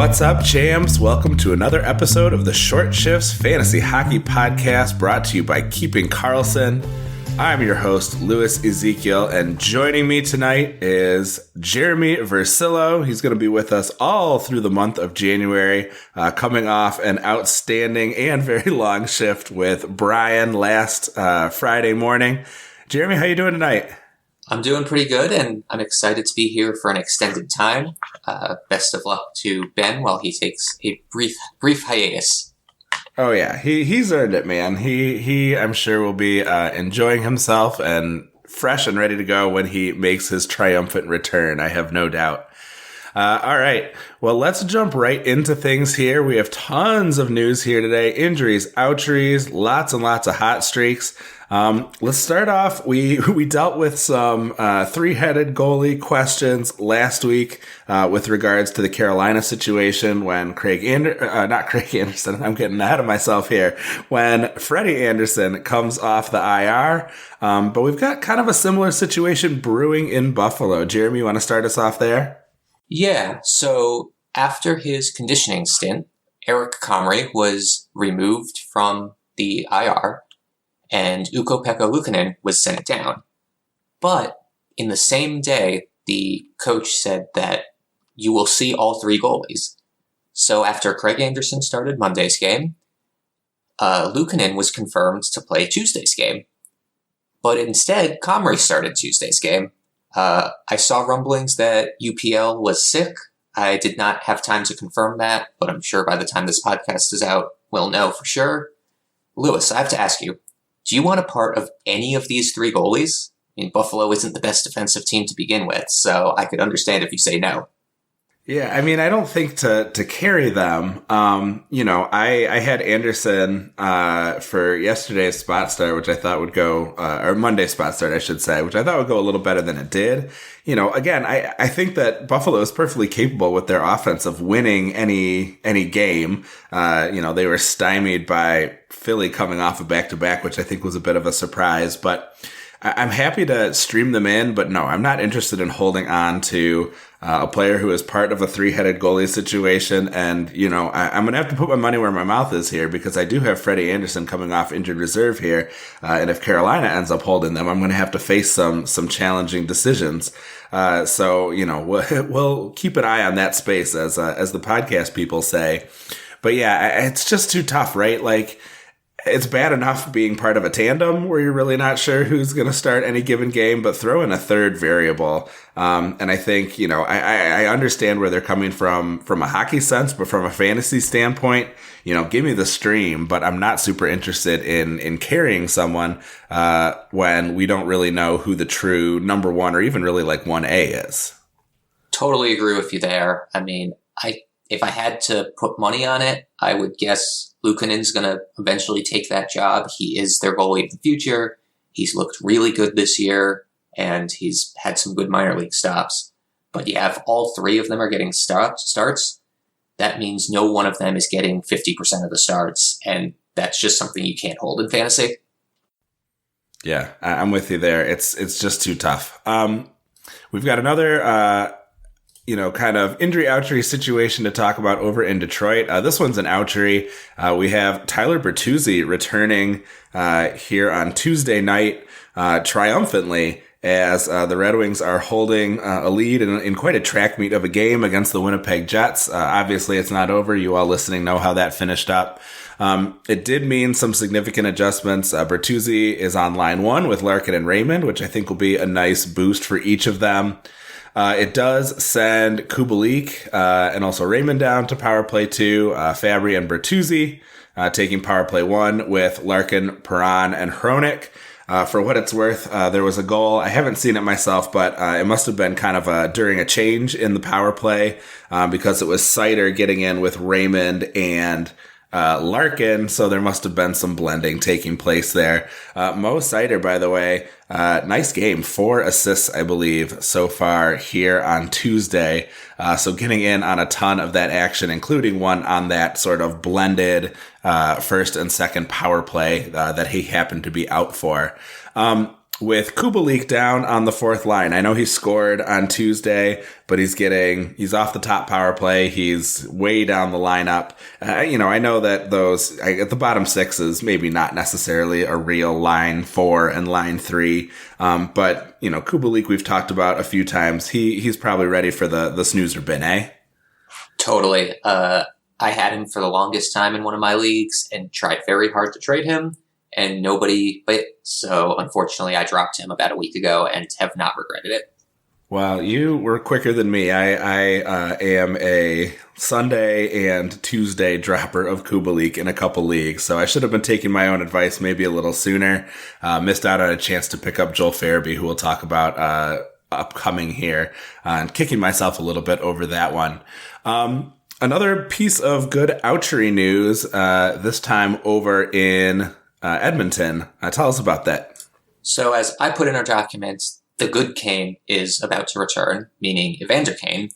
What's up, champs? Welcome to another episode of the Short Shifts Fantasy Hockey Podcast, brought to you by Keeping Karlsson. I'm your host, Louis Ezekiel, and joining me tonight is Jeremy Versillo. He's going to be with us all through the month of January, coming off an outstanding and very long shift with Brian last Friday morning. Jeremy, how you doing tonight? I'm doing pretty good, and I'm excited to be here for an extended time. Best of luck to Ben while he takes a brief hiatus. Oh yeah, he's earned it, man. He I'm sure will be enjoying himself and fresh and ready to go when he makes his triumphant return. I have no doubt. All right, well, let's jump right into things here. We have tons of news here today. Injuries, outries, lots and lots of hot streaks. Let's start off. We dealt with some three-headed goalie questions last week with regards to the Carolina situation when not Craig Anderson, I'm getting ahead of myself here, when Freddie Anderson comes off the IR. But we've got kind of a similar situation brewing in Buffalo. Jeremy, you want to start us off there? Yeah, so after his conditioning stint, Eric Comrie was removed from the IR, and Ukko-Pekka Luukkonen was sent down. But in the same day, the coach said that you will see all three goalies. So after Craig Anderson started Monday's game, Luukkonen was confirmed to play Tuesday's game. But instead, Comrie started Tuesday's game. I saw rumblings that UPL was sick. I did not have time to confirm that, but I'm sure by the time this podcast is out, we'll know for sure. Louis, I have to ask you, do you want a part of any of these three goalies? I mean, Buffalo isn't the best defensive team to begin with, so I could understand if you say no. Yeah, I mean, I don't think to carry them. I had Anderson for yesterday's spot start, which I thought would go, or Monday's spot start, I should say, which I thought would go a little better than it did. You know, again, I think that Buffalo is perfectly capable with their offense of winning any game. They were stymied by Philly coming off a back-to-back, which I think was a bit of a surprise, but I'm happy to stream them in, but no, I'm not interested in holding on to a player who is part of a three-headed goalie situation. And, I'm going to have to put my money where my mouth is here because I do have Freddie Anderson coming off injured reserve here. And if Carolina ends up holding them, I'm going to have to face some challenging decisions. So we'll keep an eye on that space as the podcast people say. But yeah, it's just too tough, right? Like, it's bad enough being part of a tandem where you're really not sure who's going to start any given game, but throw in a third variable. And I think, I understand where they're coming from a hockey sense, but from a fantasy standpoint, give me the stream, but I'm not super interested in carrying someone, when we don't really know who the true number one or even really like 1A is. Totally agree with you there. I mean, if I had to put money on it, I would guess Luukkonen's going to eventually take that job. He is their goalie of the future. He's looked really good this year, and he's had some good minor league stops. But you have all three of them are getting starts. That means no one of them is getting 50% of the starts, and that's just something you can't hold in fantasy. Yeah, I'm with you there. It's just too tough. We've got another kind of injury-outery situation to talk about over in Detroit. This one's an outery. We have Tyler Bertuzzi returning here on Tuesday night triumphantly as the Red Wings are holding a lead in quite a track meet of a game against the Winnipeg Jets. Obviously, it's not over. You all listening know how that finished up. It did mean some significant adjustments. Bertuzzi is on line one with Larkin and Raymond, which I think will be a nice boost for each of them. It does send Kubalik and also Raymond down to power play 2, Fabry and Bertuzzi taking power play 1 with Larkin, Perron, and Hronik. For what it's worth, there was a goal. I haven't seen it myself, but it must have been kind of during a change in the power play because it was Seider getting in with Raymond and Larkin, so there must have been some blending taking place there. Mo Seider, by the way, nice game, 4 assists, I believe, so far here on Tuesday. So getting in on a ton of that action, including one on that sort of blended first and second power play that he happened to be out for. with Kubalik down on the fourth line. I know he scored on Tuesday, but he's off the top power play. He's way down the lineup. I know that at the bottom six is maybe not necessarily a real line 4 and line 3. But Kubalik we've talked about a few times. He's probably ready for the snoozer bin, eh? Totally. I had him for the longest time in one of my leagues and tried very hard to trade him. And nobody bit, so unfortunately I dropped him about a week ago and have not regretted it. Well, you were quicker than me. I am a Sunday and Tuesday dropper of Kubalik in a couple leagues, so I should have been taking my own advice maybe a little sooner. Missed out on a chance to pick up Joel Farabee, who we'll talk about upcoming here, and kicking myself a little bit over that one. Another piece of good ouchery news, this time over in Edmonton. Tell us about that. So as I put in our documents, the good Kane is about to return, meaning Evander Kane.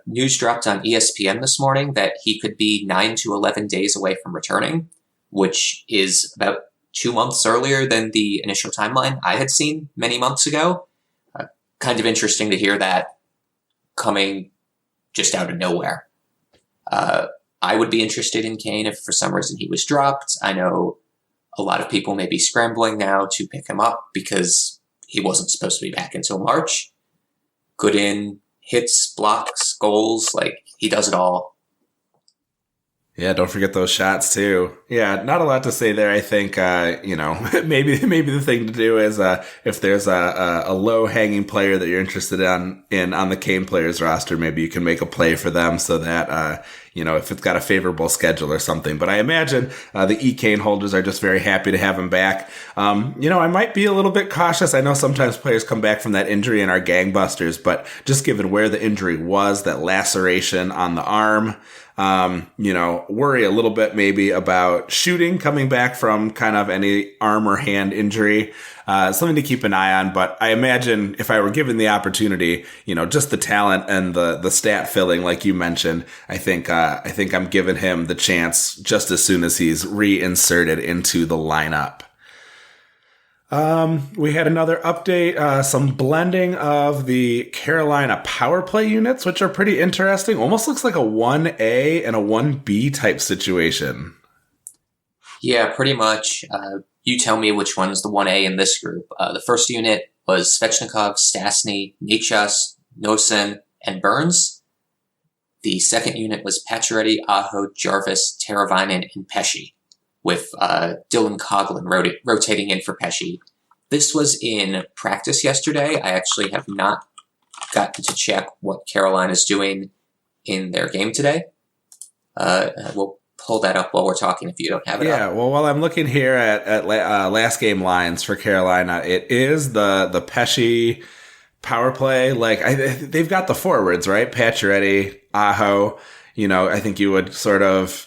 News dropped on ESPN this morning that he could be 9 to 11 days away from returning, which is about 2 months earlier than the initial timeline I had seen many months ago. Kind of interesting to hear that coming just out of nowhere. I would be interested in Kane if for some reason he was dropped. I know a lot of people may be scrambling now to pick him up because he wasn't supposed to be back until March. Good in hits, blocks, goals, he does it all. Yeah, don't forget those shots too. Yeah, not a lot to say there. I think, maybe the thing to do is, if there's a low hanging player that you're interested in on the Kane players roster, maybe you can make a play for them so that, if it's got a favorable schedule or something. But I imagine, the E-Kane holders are just very happy to have him back. I might be a little bit cautious. I know sometimes players come back from that injury and are gangbusters, but just given where the injury was, that laceration on the arm, worry a little bit maybe about shooting coming back from kind of any arm or hand injury. Something to keep an eye on, but I imagine if I were given the opportunity, just the talent and the stat filling, like you mentioned, I think I'm giving him the chance just as soon as he's reinserted into the lineup. We had another update, some blending of the Carolina power play units, which are pretty interesting. Almost looks like a 1A and a 1B type situation. Yeah, pretty much. You tell me which one's the 1A in this group. The first unit was Svechnikov, Stastny, Nichas, Nosen, and Burns. The second unit was Pacioretty, Aho, Jarvis, Teravainen, and Pesce, with Dylan Coghlan rotating in for Pesce. This was in practice yesterday. I actually have not gotten to check what Carolina is doing in their game today. We'll pull that up while we're talking if you don't have it up. Yeah, well, while I'm looking here at last game lines for Carolina, it is the Pesce power play. They've got the forwards, right? Pacioretty, Aho. I think you would sort of,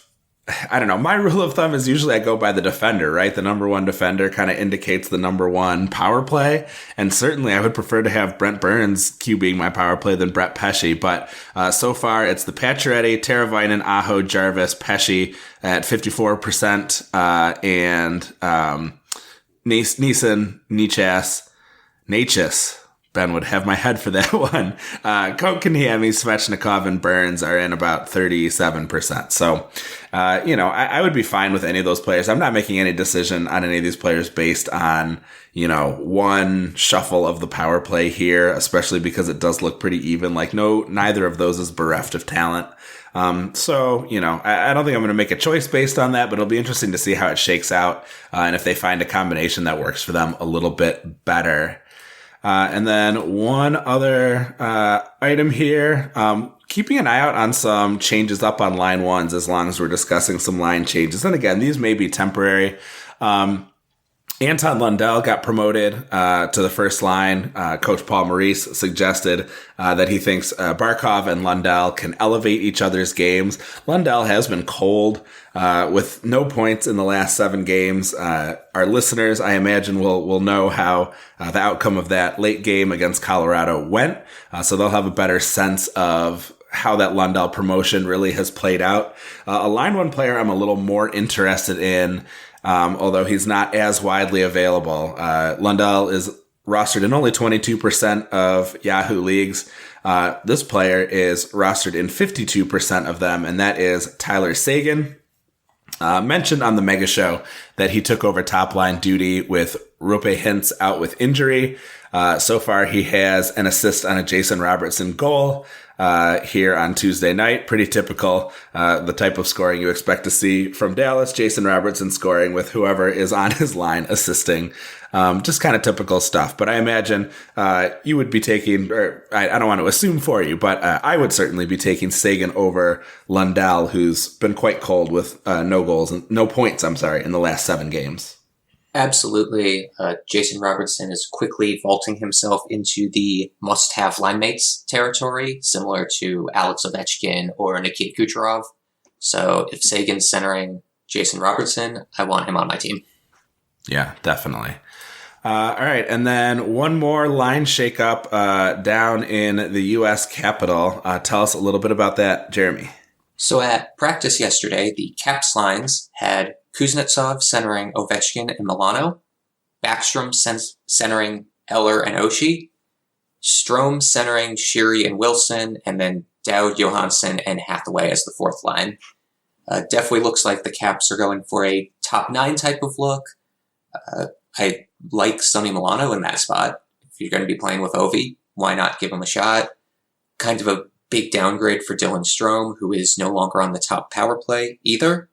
I don't know. My rule of thumb is usually I go by the defender, right? The number one defender kind of indicates the number one power play. And certainly I would prefer to have Brent Burns QBing my power play than Brett Pesce. But so far it's the Pacioretty, Teravainen, Aho, Jarvis, Pesce at 54%, and Neeson, Nichas. Ben would have my head for that one. Kotkaniemi, Svechnikov, and Burns are in about 37%. So, I would be fine with any of those players. I'm not making any decision on any of these players based on, one shuffle of the power play here, especially because it does look pretty even. Neither of those is bereft of talent. I don't think I'm going to make a choice based on that, but it'll be interesting to see how it shakes out, and if they find a combination that works for them a little bit better. And then one other item here, keeping an eye out on some changes up on line ones as long as we're discussing some line changes. And again, these may be temporary. Anton Lundell got promoted to the first line. Coach Paul Maurice suggested that he thinks Barkov and Lundell can elevate each other's games. Lundell has been cold with no points in the last 7 games. Our listeners, I imagine, will know how the outcome of that late game against Colorado went. So they'll have a better sense of how that Lundell promotion really has played out. A line one player I'm a little more interested in although he's not as widely available. Lundell is rostered in only 22% of Yahoo leagues. This player is rostered in 52% of them, and that is Tyler Seguin. Mentioned on the Mega Show that he took over top line duty with Rupe Hintz out with injury. So far, he has an assist on a Jason Robertson goal here on Tuesday night. Pretty typical, the type of scoring you expect to see from Dallas. Jason Robertson scoring with whoever is on his line assisting. Just kind of typical stuff. But I imagine you would be taking, or I don't want to assume for you, but I would certainly be taking Seguin over Lundell, who's been quite cold with no points, in the last 7 games. Absolutely. Jason Robertson is quickly vaulting himself into the must-have line mates territory, similar to Alex Ovechkin or Nikita Kucherov. So if Sagan's centering Jason Robertson, I want him on my team. Yeah, definitely. All right, and then one more line shakeup down in the U.S. Capitol. Tell us a little bit about that, Jeremy. So at practice yesterday, the Caps lines had Kuznetsov centering Ovechkin and Milano, Backstrom centering Eller and Oshie, Strome centering Sheary and Wilson, and then Dowd, Johansson, and Hathaway as the fourth line. Definitely looks like the Caps are going for a top 9 type of look. I like Sonny Milano in that spot. If you're going to be playing with Ovi, why not give him a shot? Kind of a big downgrade for Dylan Strome, who is no longer on the top power play either.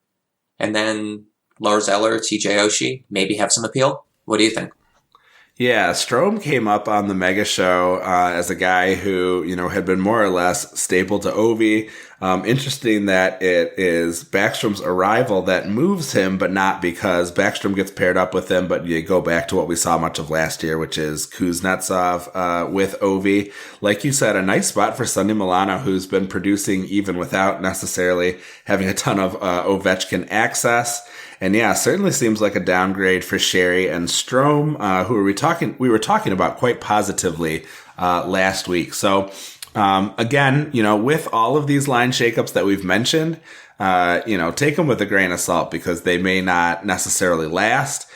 And then Lars Eller, TJ Oshie, maybe have some appeal. What do you think? Yeah, Strome came up on the Mega Show as a guy who, had been more or less staple to Ovi. Interesting that it is Backstrom's arrival that moves him, but not because Backstrom gets paired up with him. But you go back to what we saw much of last year, which is Kuznetsov with Ovi. Like you said, a nice spot for Sonny Milano, who's been producing even without necessarily having a ton of Ovechkin access. And yeah, certainly seems like a downgrade for Sheary and Strome, who we were talking about quite positively last week. So again, with all of these line shakeups that we've mentioned, take them with a grain of salt because they may not necessarily last.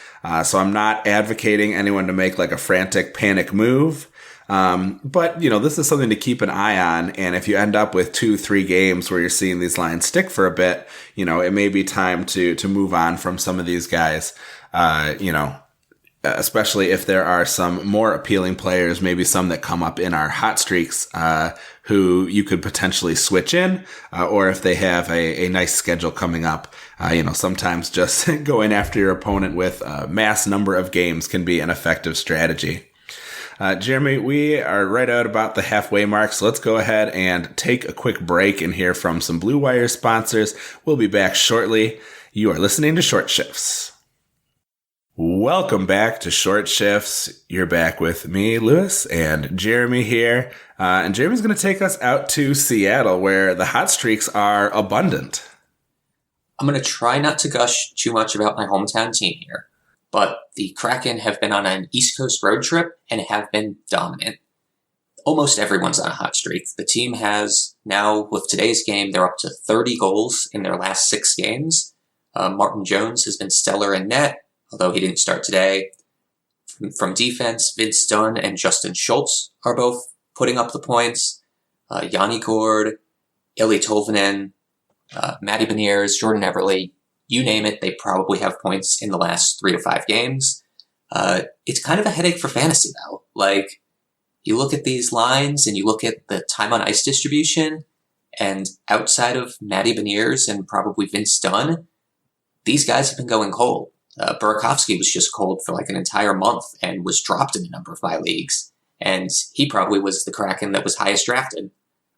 So I'm not advocating anyone to make like a frantic panic move. But this is something to keep an eye on. And if you end up with 2-3 games where you're seeing these lines stick for a bit, it may be time to move on from some of these guys, especially if there are some more appealing players, maybe some that come up in our hot streaks, who you could potentially switch in, or if they have a nice schedule coming up, sometimes just going after your opponent with a mass number of games can be an effective strategy. Jeremy, we are right out about the halfway mark, so let's go ahead and take a quick break and hear from some Blue Wire sponsors. We'll be back shortly. You are listening to Short Shifts. Welcome back to Short Shifts. You're back with me, Lewis, and Jeremy here. And Jeremy's going to take us out to Seattle, where the hot streaks are abundant. I'm going to try not to gush too much about my hometown team here. But the Kraken have been on an East Coast road trip and have been dominant. Almost everyone's on a hot streak. The team has now, with today's game, they're up to 30 goals in their last 6 games. Martin Jones has been stellar in net, although he didn't start today. From defense, Vince Dunn and Justin Schultz are both putting up the points. Yanni Gord, Eli Tolvanen, Matty Beniers, Jordan Everly, you name it, they probably have points in the last 3 to 5 games. It's kind of a headache for fantasy, though. Like, you look at these lines and you look at the time on ice distribution, and outside of Matty Beniers and probably Vince Dunn, these guys have been going cold. Burakovsky was just cold for like an entire month and was dropped in a number of my leagues. And he probably was the Kraken that was highest drafted.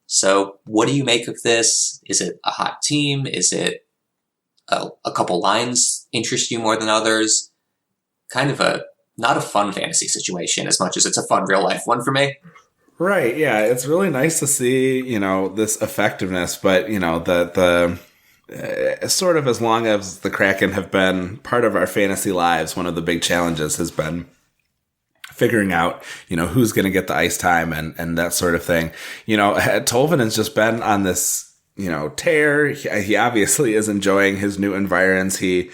So what do you make of this? Is it a hot team? Is it a couple lines interest you more than others? Kind of not a fun fantasy situation as much as it's a fun real life one for me. Right. Yeah. It's really nice to see, this effectiveness, but, the sort of as long as the Kraken have been part of our fantasy lives, one of the big challenges has been figuring out, who's going to get the ice time and that sort of thing. Tolvanen's just been on this tear. He obviously is enjoying his new environs. He,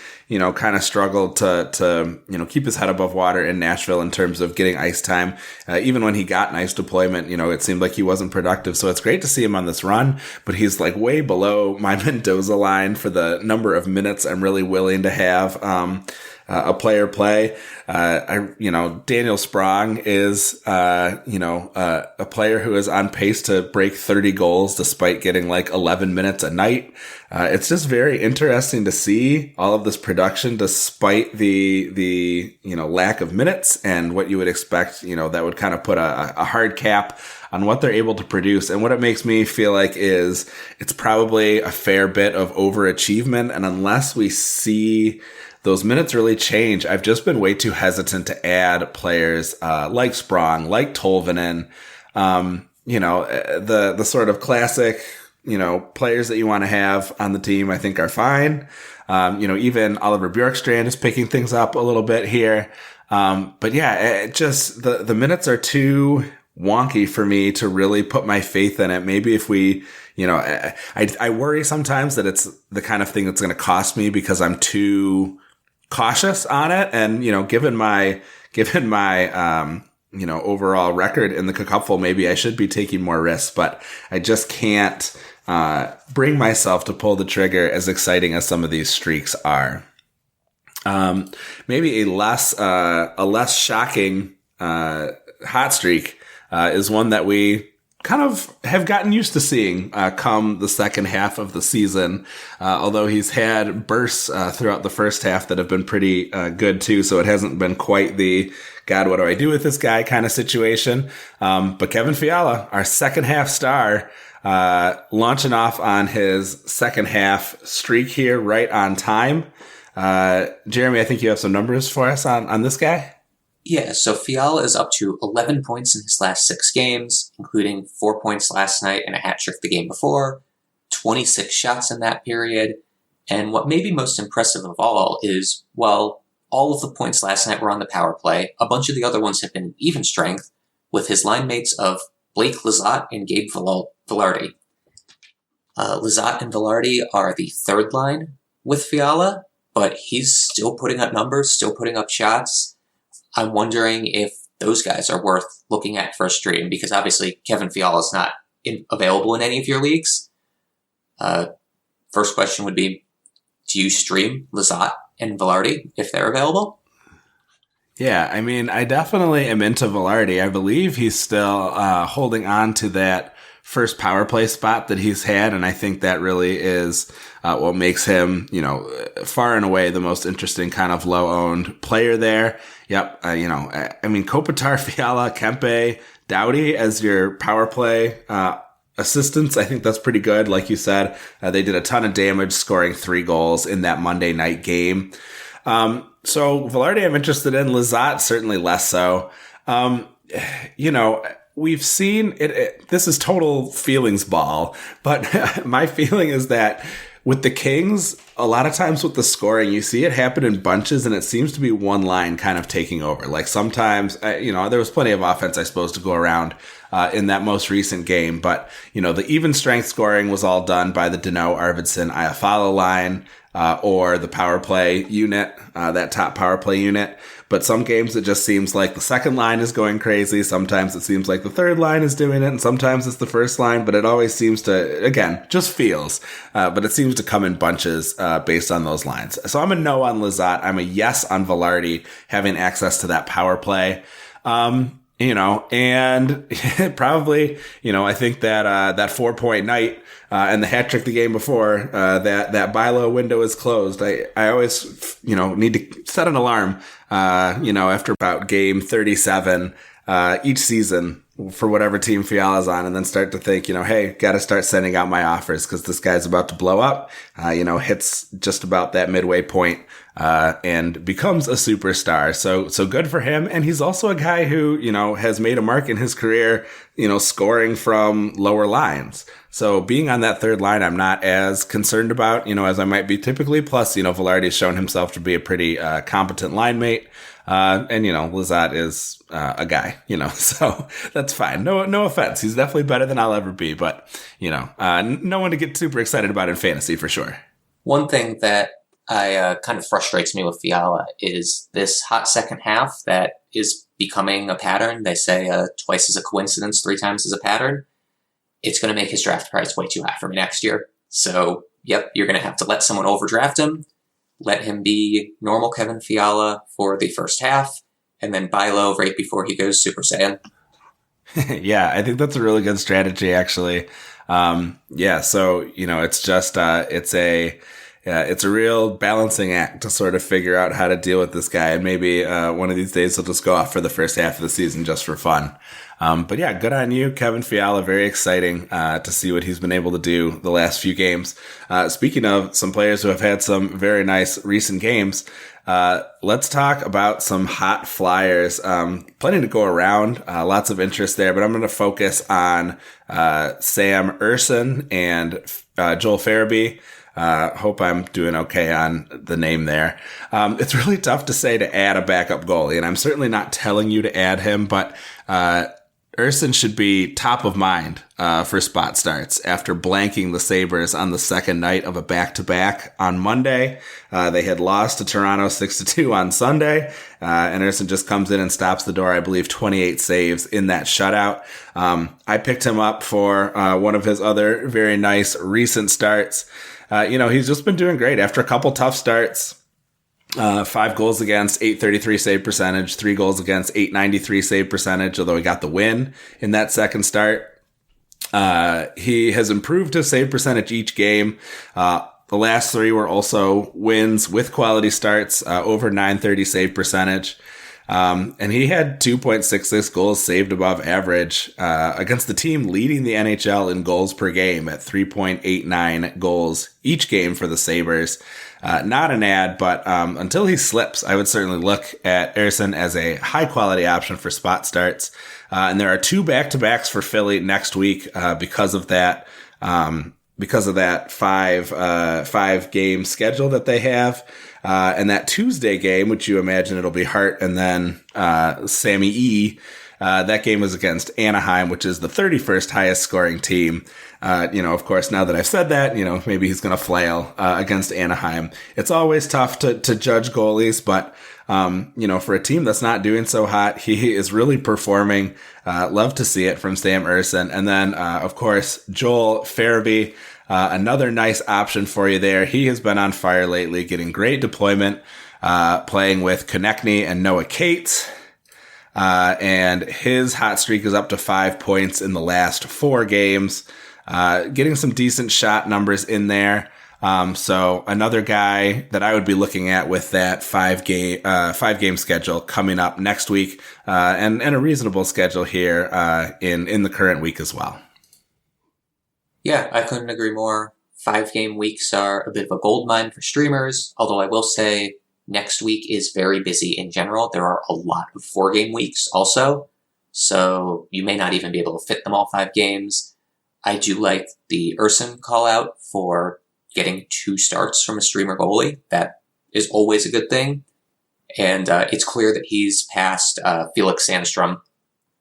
kind of struggled to keep his head above water in Nashville in terms of getting ice time. Even when he got an ice deployment, it seemed like he wasn't productive. So it's great to see him on this run, but he's like way below my Mendoza line for the number of minutes I'm really willing to have, a player play. Daniel Sprong is, a player who is on pace to break 30 goals despite getting like 11 minutes a night. It's just very interesting to see all of this production despite the lack of minutes and what you would expect, that would kind of put a hard cap on what they're able to produce. And what it makes me feel like is it's probably a fair bit of overachievement. And unless we see those minutes really change, I've just been way too hesitant to add players like Sprong, like Tolvanen, the sort of classic, players that you want to have on the team, I think are fine. Even Oliver Bjorkstrand is picking things up a little bit here. But yeah, it just, the minutes are too wonky for me to really put my faith in it. Maybe if we, I worry sometimes that it's the kind of thing that's going to cost me because I'm too cautious on it. And, given my overall record in the cupful, maybe I should be taking more risks, but I just can't, bring myself to pull the trigger as exciting as some of these streaks are. Maybe a less shocking, hot streak, is one that we kind of have gotten used to seeing come the second half of the season, although he's had bursts throughout the first half that have been pretty good too, so it hasn't been quite the God, what do I do with this guy kind of situation. But Kevin Fiala, our second half star, launching off on his second half streak here right on time. Jeremy, I think you have some numbers for us on this guy. Yeah, so Fiala is up to 11 points in his last 6 games, including 4 points last night and a hat trick the game before, 26 shots in that period. And what may be most impressive of all is, well, all of the points last night were on the power play. A bunch of the other ones have been even strength, with his line mates of Blake Lizotte and Gabe Vilardi. Lizotte and Vilardi are the third line with Fiala, but he's still putting up numbers, still putting up shots. I'm wondering if those guys are worth looking at for a stream, because obviously Kevin Fiala is not available in any of your leagues. First question would be, do you stream Lizotte and Vilardi if they're available? Yeah, I mean, I definitely am into Vilardi. I believe he's still holding on to that first power play spot that he's had, and I think that really is what makes him, far and away the most interesting kind of low-owned player there. Yep, I mean, Kopitar, Fiala, Kempe, Doughty as your power play assistants, I think that's pretty good. Like you said, they did a ton of damage, scoring 3 goals in that Monday night game. So Vilardi I'm interested in. Lizotte certainly less so. We've seen it. This is total feelings ball, but my feeling is that with the Kings, a lot of times with the scoring, you see it happen in bunches, and it seems to be one line kind of taking over. Like sometimes, there was plenty of offense, I suppose, to go around in that most recent game. But, the even strength scoring was all done by the Danault, Arvidsson, Iafallo line or the power play unit, that top power play unit. But some games it just seems like the second line is going crazy. Sometimes it seems like the third line is doing it, and sometimes it's the first line. But it always seems to, again, just feels. But it seems to come in bunches based on those lines. So I'm a no on Lizotte. I'm a yes on Vilardi having access to that power play. And probably, I think that 4-point night and the hat trick the game before, that buy low window is closed. I always, need to set an alarm, after about game 37 each season for whatever team Fiala's on, and then start to think, hey, got to start sending out my offers because this guy's about to blow up, hits just about that midway point. And becomes a superstar. So good for him. And he's also a guy who, has made a mark in his career, scoring from lower lines. So being on that third line, I'm not as concerned about, as I might be typically. Plus, Vilardi's shown himself to be a pretty, competent line mate. And, Lizotte is a guy, so that's fine. No offense. He's definitely better than I'll ever be, but, no one to get super excited about in fantasy for sure. One thing that kind of frustrates me with Fiala is this hot second half that is becoming a pattern. They say twice is a coincidence, three times is a pattern. It's going to make his draft price way too high for me next year. So, yep, you're going to have to let someone overdraft him, let him be normal Kevin Fiala for the first half, and then buy low right before he goes Super Saiyan. Yeah, I think that's a really good strategy, actually. So, it's just, it's a real balancing act to sort of figure out how to deal with this guy. And maybe one of these days he'll just go off for the first half of the season just for fun. But yeah, good on you, Kevin Fiala. Very exciting to see what he's been able to do the last few games. Speaking of some players who have had some very nice recent games, let's talk about some hot flyers. Plenty to go around, lots of interest there, but I'm going to focus on Sam Ersson and Joel Farabee. Hope I'm doing okay on the name there. It's really tough to say to add a backup goalie, and I'm certainly not telling you to add him, but Ersson should be top of mind for spot starts after blanking the Sabres on the second night of a back-to-back on Monday. They had lost to Toronto 6-2 on Sunday, and Ersson just comes in and stops the door, I believe, 28 saves in that shutout. I picked him up for one of his other very nice recent starts. He's just been doing great after a couple tough starts. 5 goals against, .833 save percentage, 3 goals against, .893 save percentage, although he got the win in that second start. He has improved his save percentage each game. The last 3 were also wins with quality starts, over .930 save percentage. And he had 2.66 goals saved above average, against the team leading the NHL in goals per game at 3.89 goals each game for the Sabres. Not an ad, but until he slips, I would certainly look at Ersson as a high-quality option for spot starts. And there are 2 back-to-backs for Philly next week because of that 5-game schedule that they have. And that Tuesday game, which you imagine it'll be Hart and then Sammy E., that game was against Anaheim, which is the 31st highest scoring team. Of course, now that I've said that, maybe he's going to flail against Anaheim. It's always tough to judge goalies, but, for a team that's not doing so hot, he is really performing. Love to see it from Sam Ersson. And then, of course, Joel Farabee, another nice option for you there. He has been on fire lately, getting great deployment, playing with Konechny and Noah Cates. And his hot streak is up to 5 points in the last 4 games, getting some decent shot numbers in there. So another guy that I would be looking at with that 5-game schedule coming up next week, and a reasonable schedule here, in the current week as well. Yeah, I couldn't agree more. 5-game weeks are a bit of a goldmine for streamers, although I will say next week is very busy in general. There are a lot of 4-game weeks also, so you may not even be able to fit them all 5 games. I do like the Ersson call out for getting 2 starts from a streamer goalie. That is always a good thing. And it's clear that he's passed Felix Sandstrom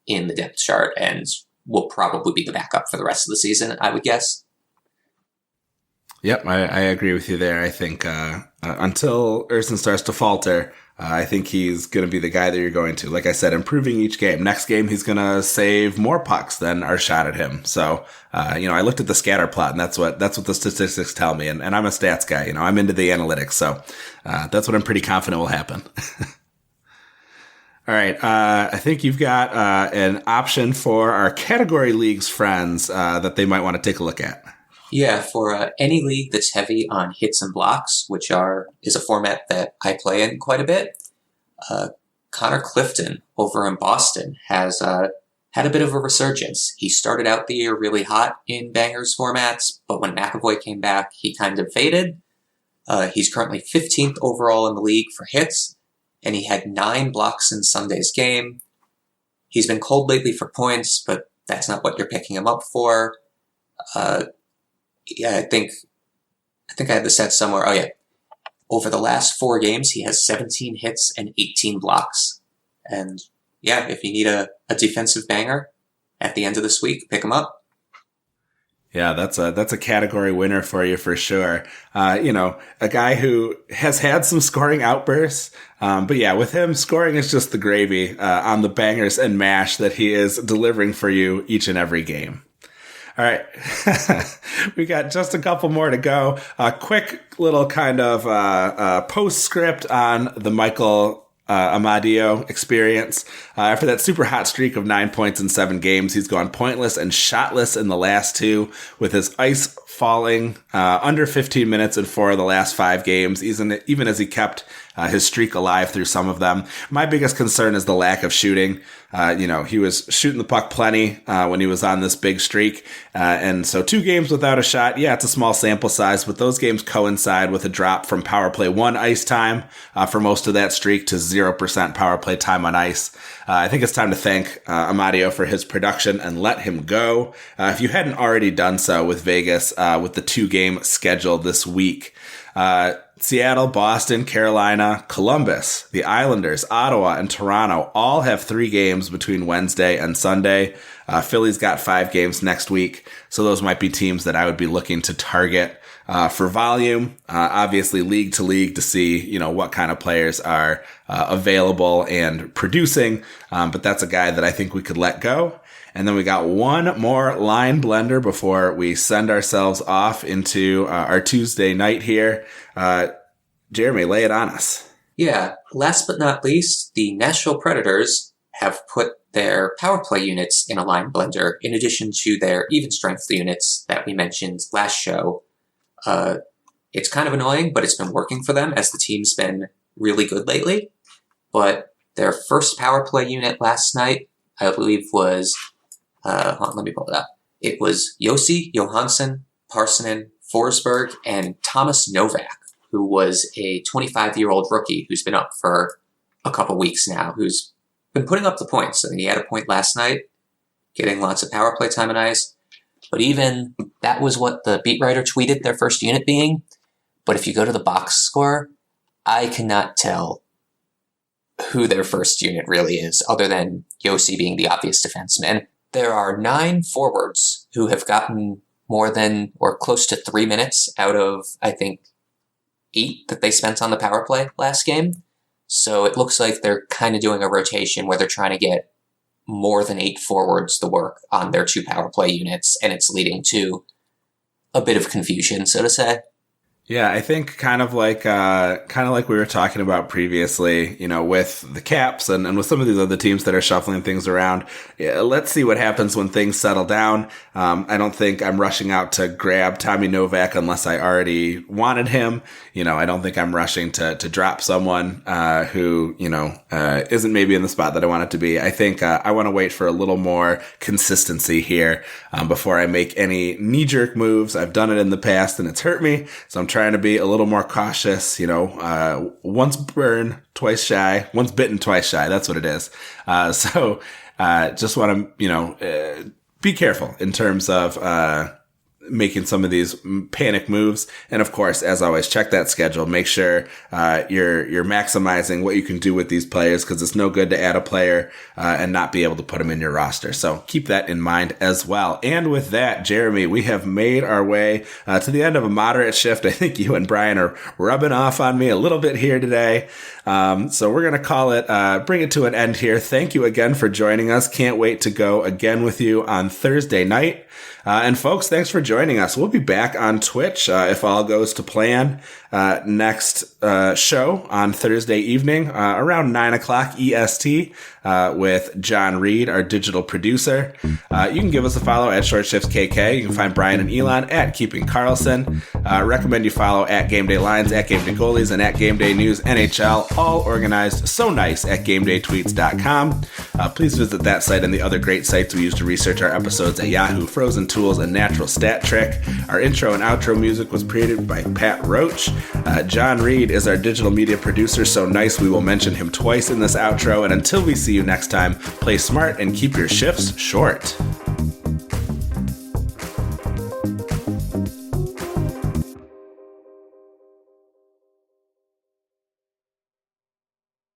in the depth chart and will probably be the backup for the rest of the season, I would guess. Yep, I agree with you there. I think until Ersson starts to falter, I think he's going to be the guy that you're going to. Like I said, improving each game. Next game, he's going to save more pucks than are shot at him. So, I looked at the scatter plot, and that's what the statistics tell me. And I'm a stats guy. I'm into the analytics. So that's what I'm pretty confident will happen. All right. I think you've got an option for our category leagues friends that they might want to take a look at. Yeah, for any league that's heavy on hits and blocks, which is a format that I play in quite a bit, Connor Clifton over in Boston has had a bit of a resurgence. He started out the year really hot in bangers formats, but when McAvoy came back, he kind of faded. He's currently 15th overall in the league for hits, and he had 9 blocks in Sunday's game. He's been cold lately for points, but that's not what you're picking him up for. Yeah, I think I had the set somewhere. Oh yeah. over the last 4 games, he has 17 hits and 18 blocks. And yeah, if you need a defensive banger at the end of this week, pick him up. Yeah, that's a category winner for you for sure. A guy who has had some scoring outbursts. But yeah, with him, scoring is just the gravy on the bangers and mash that he is delivering for you each and every game. All right. We got just a couple more to go. A quick little kind of postscript on the Michael Amadio experience. After that super hot streak of 9 points in 7 games, he's gone pointless and shotless in the last 2, with his ice falling under 15 minutes in 4 of the last 5 games, even as he kept his streak alive through some of them. My biggest concern is the lack of shooting. He was shooting the puck plenty when he was on this big streak. And so 2 games without a shot, yeah, it's a small sample size, but those games coincide with a drop from power play 1 ice time for most of that streak to 0% power play time on ice. I think it's time to thank Amadio for his production and let him go. If you hadn't already done so with Vegas, with the 2-game schedule this week. Seattle, Boston, Carolina, Columbus, the Islanders, Ottawa, and Toronto all have 3 games between Wednesday and Sunday. Philly's got 5 games next week, so those might be teams that I would be looking to target for volume. Obviously, league to league to see what kind of players are available and producing, but that's a guy that I think we could let go. And then we got one more line blender before we send ourselves off into our Tuesday night here. Jeremy, lay it on us. Yeah, last but not least, the Nashville Predators have put their power play units in a line blender in addition to their even strength units that we mentioned last show. It's kind of annoying, but it's been working for them as the team's been really good lately. But their first power play unit last night, I believe, was... let me pull it up. It was Jussi, Johansson, Parssinen, Forsberg, and Thomas Novak, who was a 25-year-old rookie who's been up for a couple weeks now, who's been putting up the points. I mean, he had a point last night, getting lots of power play time on ice. But even that was what the beat writer tweeted their first unit being. But if you go to the box score, I cannot tell who their first unit really is, other than Jussi being the obvious defenseman. There are 9 forwards who have gotten more than or close to 3 minutes out of, I think, 8 that they spent on the power play last game. So it looks like they're kind of doing a rotation where they're trying to get more than 8 forwards to work on their 2 power play units, and it's leading to a bit of confusion, so to say. Yeah, I think kind of like we were talking about previously, with the Caps and with some of these other teams that are shuffling things around. Yeah, let's see what happens when things settle down. I don't think I'm rushing out to grab Tommy Novak unless I already wanted him. I don't think I'm rushing to drop someone who isn't maybe in the spot that I want it to be. I think I want to wait for a little more consistency here before I make any knee-jerk moves. I've done it in the past and it's hurt me, so I'm trying to be a little more cautious, once burned, twice shy, once bitten, twice shy. That's what it is. So just want to, be careful in terms of, making some of these panic moves. And of course, as always, check that schedule. Make sure you're maximizing what you can do with these players, because it's no good to add a player and not be able to put them in your roster. So keep that in mind as well. And with that, Jeremy, we have made our way to the end of a moderate shift. I think you and Brian are rubbing off on me a little bit here today. So we're going to call it, bring it to an end here. Thank you again for joining us. Can't wait to go again with you on Thursday night. And folks, thanks for joining us. We'll be back on Twitch, if all goes to plan, next show on Thursday evening, around 9:00 EST, with John Reed, our digital producer. You can give us a follow at Short Shifts KK. You can find Brian and Elon at Keeping Carlson. Recommend you follow at Game Day Lines, at Game Day Goalies, and at Game Day News NHL, all organized so nice at GameDayTweets.com. Please visit that site and the other great sites we use to research our episodes at Yahoo, Frozen Tools, and Natural Stat Trick. Our intro and outro music was created by Pat Roach. John Reed is our digital media producer, so nice we will mention him twice in this outro. And until we see you next time, play smart and keep your shifts short.